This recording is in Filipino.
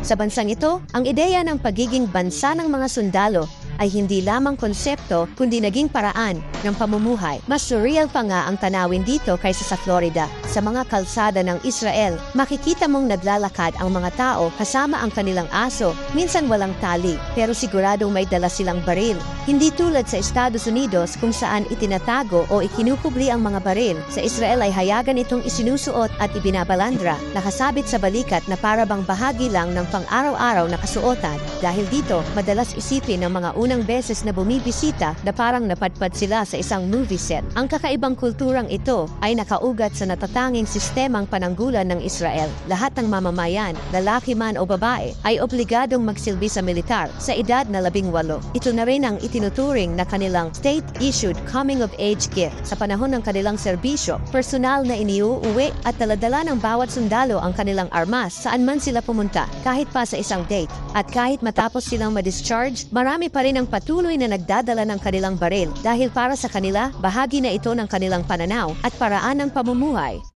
Sa bansang ito, ang ideya ng pagiging bansa ng mga sundalo ay hindi lamang konsepto kundi naging paraan ng pamumuhay. Mas surreal pa nga ang tanawin dito kaysa sa Florida. Sa mga kalsada ng Israel, makikita mong naglalakad ang mga tao kasama ang kanilang aso, minsan walang tali, pero siguradong may dala silang baril. Hindi tulad sa Estados Unidos kung saan itinatago o ikinukubli ang mga baril. Sa Israel ay hayagan itong isinusuot at ibinabalandra, nakasabit sa balikat na para bang bahagi lang ng pang-araw-araw na kasuotan. Dahil dito, madalas isipin ng mga unang beses na bumibisita na parang napadpad sila sa isang movie set. Ang kakaibang kulturang ito ay nakaugat sa natatanging sistemang pananggulan ng Israel. Lahat ng mamamayan, lalaki man o babae, ay obligadong magsilbi sa militar sa edad na 18. Ito na rin ang itinuturing na kanilang state-issued coming-of-age gift. Sa panahon ng kanilang serbisyo, personal na iniuuwi at daladala ng bawat sundalo ang kanilang armas saan man sila pumunta, kahit pa sa isang date. At kahit matapos silang ma-discharge, marami pa rin ang patuloy na nagdadala ng kanilang baril dahil para sa kanila, bahagi na ito ng kanilang pananaw at paraan ng pamumuhay.